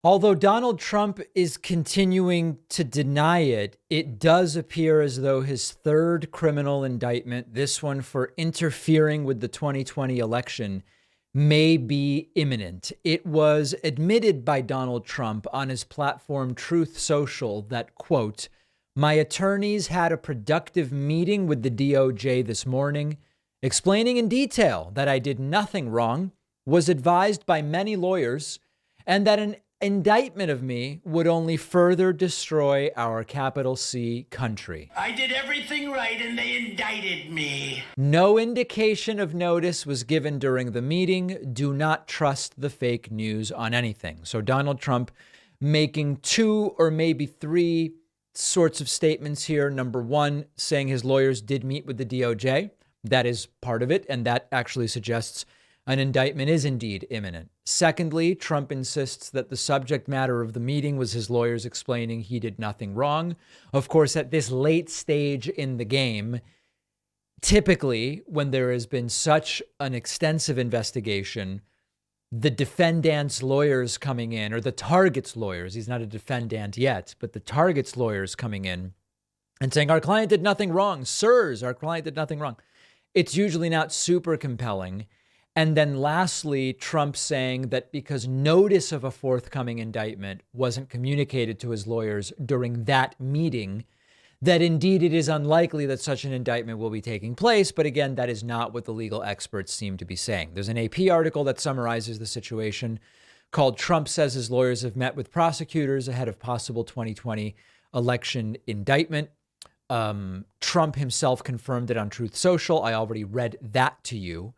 Although Donald Trump is continuing to deny it, it does appear as though his third criminal indictment, this one for interfering with the 2020 election, may be imminent. It was admitted by Donald Trump on his platform Truth Social that, quote, "My attorneys had a productive meeting with the DOJ this morning, explaining in detail that I did nothing wrong, was advised by many lawyers, and that an indictment of me would only further destroy our capital C country. I did everything right and they indicted me." No indication of notice was given during the meeting. Do not trust the fake news on anything. So Donald Trump making two or maybe three sorts of statements here. Number one, saying his lawyers did meet with the DOJ. That is part of it. And that actually suggests an indictment is indeed imminent. Secondly, Trump insists that the subject matter of the meeting was his lawyers explaining he did nothing wrong. Of course, at this late stage in the game, typically when there has been such an extensive investigation, the defendant's lawyers coming in, or the target's lawyers, he's not a defendant yet, but the target's lawyers coming in and saying, our client did nothing wrong. Sirs, our client did nothing wrong. It's usually not super compelling. And then lastly, Trump saying that because notice of a forthcoming indictment wasn't communicated to his lawyers during that meeting, that indeed it is unlikely that such an indictment will be taking place. But again, that is not what the legal experts seem to be saying. There's an AP article that summarizes the situation called "Trump Says His Lawyers Have Met with Prosecutors Ahead of Possible 2020 Election Indictment." Trump himself confirmed it on Truth Social. I already read that to you.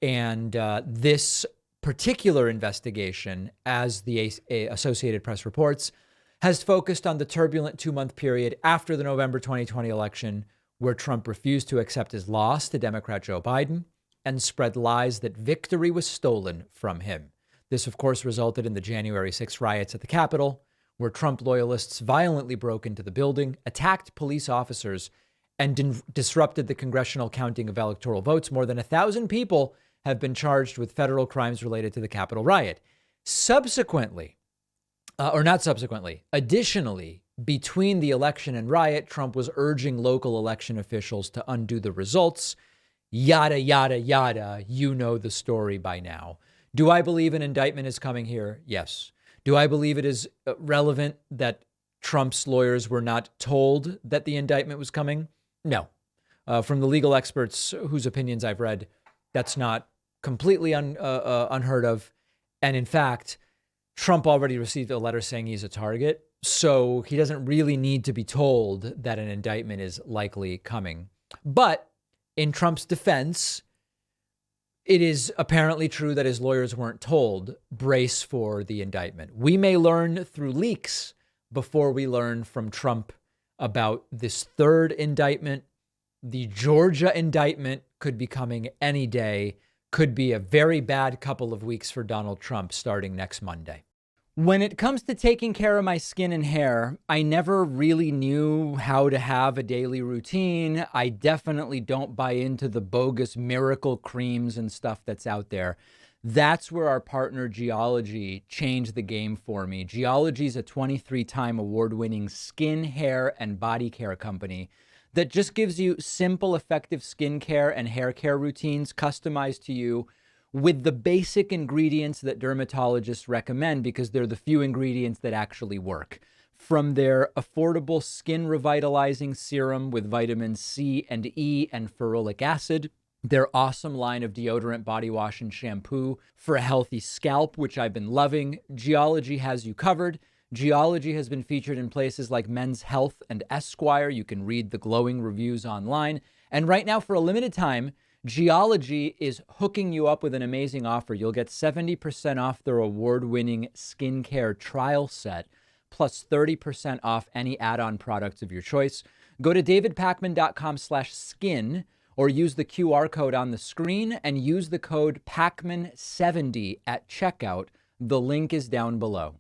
And this particular investigation, as the Associated Press reports, has focused on the turbulent 2-month period after the November 2020 election, where Trump refused to accept his loss to Democrat Joe Biden and spread lies that victory was stolen from him. This, of course, resulted in the January 6th riots at the Capitol, where Trump loyalists violently broke into the building, attacked police officers, and disrupted the congressional counting of electoral votes. More than 1,000 people have been charged with federal crimes related to the Capitol riot. Additionally, between the election and riot, Trump was urging local election officials to undo the results. Yada, yada, yada. You know the story by now. Do I believe an indictment is coming here? Yes. Do I believe it is relevant that Trump's lawyers were not told that the indictment was coming? No. From the legal experts whose opinions I've read, that's not completely unheard of. And in fact, Trump already received a letter saying he's a target. So he doesn't really need to be told that an indictment is likely coming. But in Trump's defense, it is apparently true that his lawyers weren't told. Brace for the indictment. We may learn through leaks before we learn from Trump about this third indictment. The Georgia indictment could be coming any day. Could be a very bad couple of weeks for Donald Trump starting next Monday. When it comes to taking care of my skin and hair, I never really knew how to have a daily routine. I definitely don't buy into the bogus miracle creams and stuff that's out there. That's where our partner Geology changed the game for me. Geology is a 23-time award-winning skin, hair, and body care company that just gives you simple, effective skincare and hair care routines customized to you with the basic ingredients that dermatologists recommend because they're the few ingredients that actually work. From their affordable skin revitalizing serum with vitamins C and E and ferulic acid, their awesome line of deodorant, body wash, and shampoo for a healthy scalp, which I've been loving, Geology has you covered. Geology has been featured in places like Men's Health and Esquire. You can read the glowing reviews online. And right now, for a limited time, Geology is hooking you up with an amazing offer. You'll get 70% off their award-winning skincare trial set, plus 30% off any add-on products of your choice. Go to davidpakman.com/skin or use the QR code on the screen and use the code PAKMAN70 at checkout. The link is down below.